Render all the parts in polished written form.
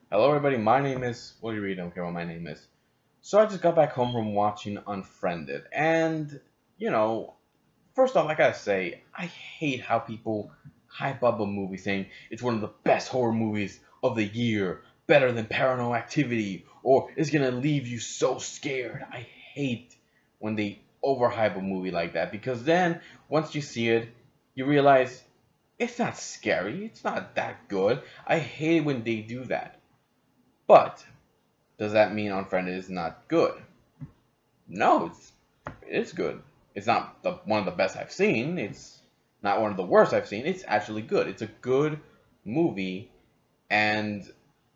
Hello, everybody. My name is. What do you read? I don't care what my name is. So I just got back home from watching Unfriended, and you know, first off, I gotta say, I hate how people hype up a movie saying it's one of the best horror movies of the year, better than Paranormal Activity, or it's gonna leave you so scared. I hate when they overhype a movie like that because then once you see it, you realize it's not scary. It's not that good. I hate when they do that. But does that mean Unfriended is not good? No, it's good. It's not one of the best I've seen. It's not one of the worst I've seen. It's actually good. It's a good movie, and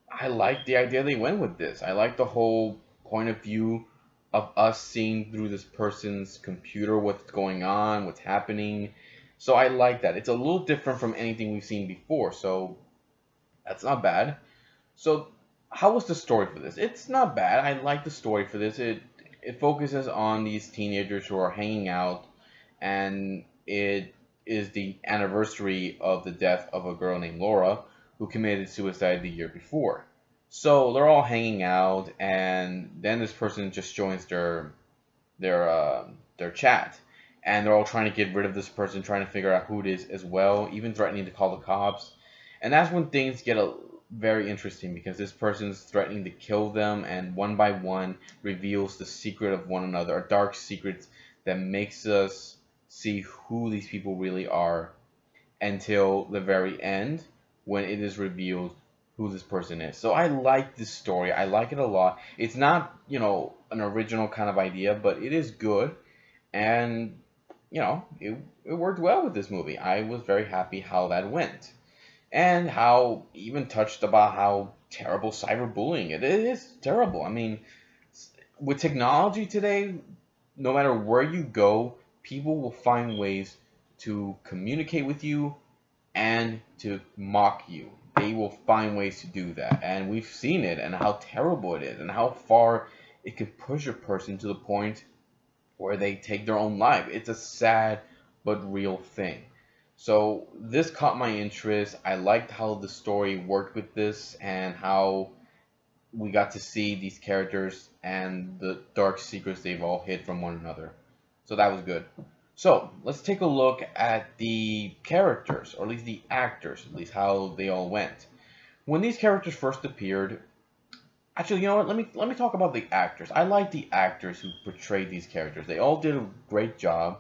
I like the idea they went with this. I like the whole point of view of us seeing through this person's computer what's going on, what's happening. So I like that. It's a little different from anything we've seen before, so that's not bad. So, how was the story for this? It's not bad. I like the story for this. It focuses on these teenagers who are hanging out, and it is the anniversary of the death of a girl named Laura who committed suicide the year before. So they're all hanging out, and then this person just joins their chat, and they're all trying to get rid of this person, trying to figure out who it is as well, even threatening to call the cops. And that's when things get very interesting because this person's threatening to kill them, and one by one reveals the secret of one another, a dark secret that makes us see who these people really are until the very end when it is revealed who this person is. So I like this story. I like it a lot. It's not, an original kind of idea, but it is good. And, it worked well with this movie. I was very happy how that went. And how even touched about how terrible cyberbullying it is terrible. I mean, with technology today, no matter where you go, people will find ways to communicate with you and to mock you. They will find ways to do that. And we've seen it and how terrible it is and how far it can push a person to the point where they take their own life. It's a sad but real thing. So this caught my interest. I liked how the story worked with this and how we got to see these characters and the dark secrets they've all hid from one another. So that was good. So let's take a look at the characters, or at least the actors, at least how they all went. When these characters first appeared, actually, you know what? Let me talk about the actors. I like the actors who portrayed these characters. They all did a great job.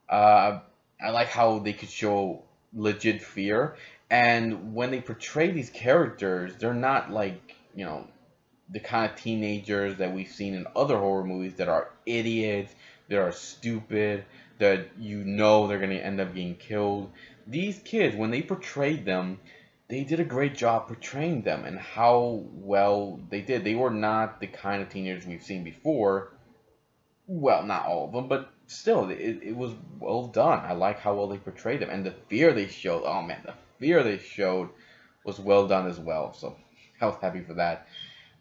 Uh, I like how they could show legit fear, and when they portray these characters, they're not like, the kind of teenagers that we've seen in other horror movies that are idiots, that are stupid, that they're going to end up getting killed. These kids, when they portrayed them, they did a great job portraying them and how well they did. They were not the kind of teenagers we've seen before. Well, not all of them, but still, it was well done. I like how well they portrayed them. And the fear they showed, oh man, the fear they showed was well done as well. So I was happy for that.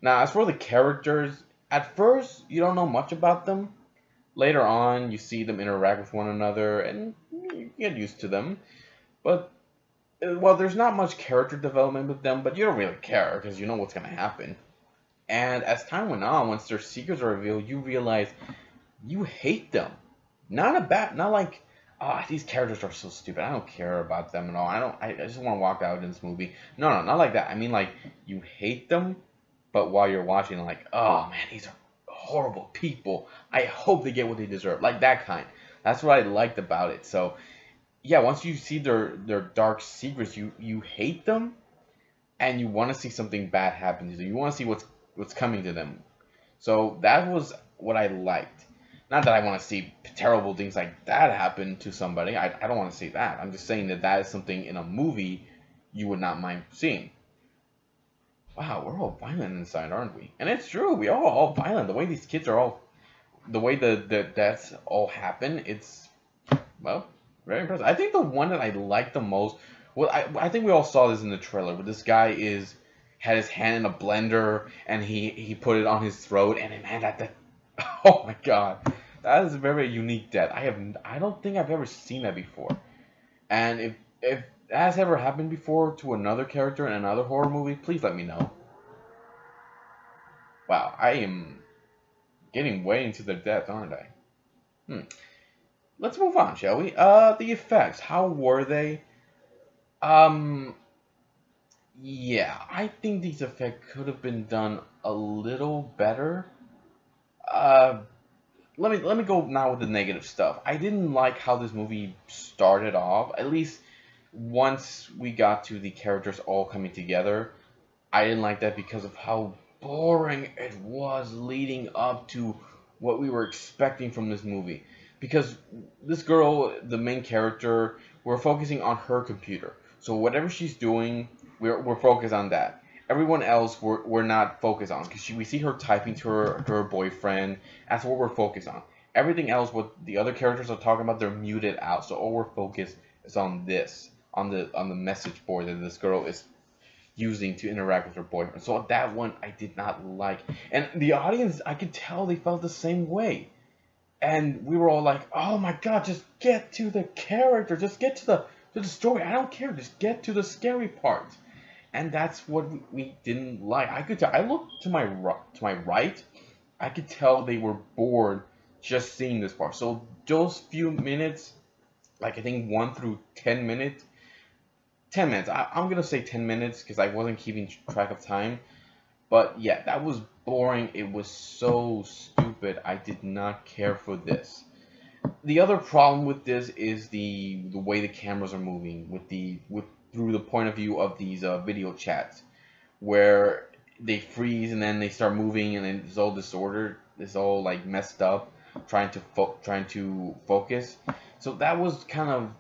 Now, as for the characters, at first, you don't know much about them. Later on, you see them interact with one another, and you get used to them. But, well, there's not much character development with them, but you don't really care, because you know what's going to happen. And as time went on, once their secrets are revealed, you realize you hate them. Not like, these characters are so stupid. I don't care about them at all. I just want to walk out in this movie. No, not like that. I mean, like, you hate them, but while you're watching, like, oh man, these are horrible people. I hope they get what they deserve. Like that kind. That's what I liked about it. So, yeah, once you see their dark secrets, you hate them, and you want to see something bad happen to them. You want to see what's coming to them. So that was what I liked. Not that I want to see terrible things like that happen to somebody. I don't want to see that. I'm just saying that is something in a movie you would not mind seeing. Wow, we're all violent inside, aren't we? And it's true, we are all violent. The way these kids are all, the way the deaths all happen, it's, well, very impressive. I think the one that I like the most, well, I think we all saw this in the trailer, but this guy had his hand in a blender, and he put it on his throat, and man, oh my god, that is a very unique death. I don't think I've ever seen that before. And if that has ever happened before to another character in another horror movie, please let me know. Wow, I am getting way into the depth, aren't I? Hmm. Let's move on, shall we? The effects. How were they? Um, yeah, I think these effects could have been done a little better. Uh, let me go now with the negative stuff. I didn't like how this movie started off. At least once we got to the characters all coming together, I didn't like that because of how boring it was leading up to what we were expecting from this movie. Because this girl, the main character, we're focusing on her computer. So whatever she's doing, we're focused on that. Everyone else, we're not focused on because we see her typing to her boyfriend. That's what we're focused on. Everything else, what the other characters are talking about, they're muted out. So all we're focused is on this, on the message board that this girl is using to interact with her boyfriend. So that one I did not like. And the audience, I could tell they felt the same way. And we were all like, "Oh my god, just get to the character, just get to the story. I don't care, just get to the scary part." And that's what we didn't like. I could tell. I looked to my right. I could tell they were bored just seeing this part. So those few minutes, like I think 1 through 10 minutes, 10 minutes. I'm gonna say 10 minutes because I wasn't keeping track of time. But yeah, that was boring. It was so stupid. I did not care for this. The other problem with this is the way the cameras are moving with through the point of view of these video chats, where they freeze and then they start moving and then it's all disordered. It's all like messed up, trying to focus. So that was kind of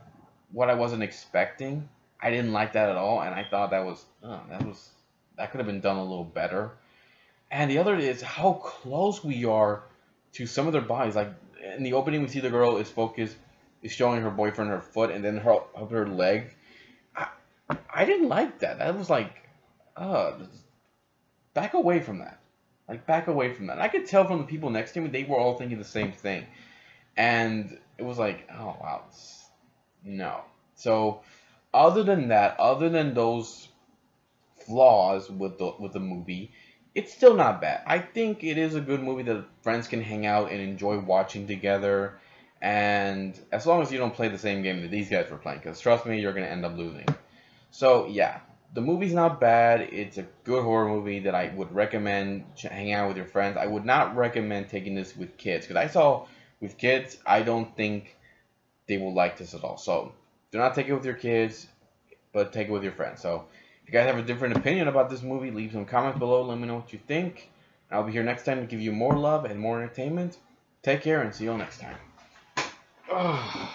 what I wasn't expecting. I didn't like that at all, and I thought that could have been done a little better. And the other is how close we are to some of their bodies. Like in the opening, we see the girl is showing her boyfriend her foot, and then her leg. I, I didn't like that. That was like, just back away from that. Like back away from that. I could tell from the people next to me they were all thinking the same thing, and it was like, oh wow, no. So other than that, other than those flaws with the movie, it's still not bad. I think it is a good movie that friends can hang out and enjoy watching together. And as long as you don't play the same game that these guys were playing, because trust me, you're gonna end up losing. So yeah, the movie's not bad. It's a good horror movie that I would recommend hanging out with your friends. I would not recommend taking this with kids because I saw with kids, I don't think they will like this at all. So do not take it with your kids, but take it with your friends. So if you guys have a different opinion about this movie, leave some comments below. Let me know what you think. I'll be here next time to give you more love and more entertainment. Take care and see you all next time. Ugh.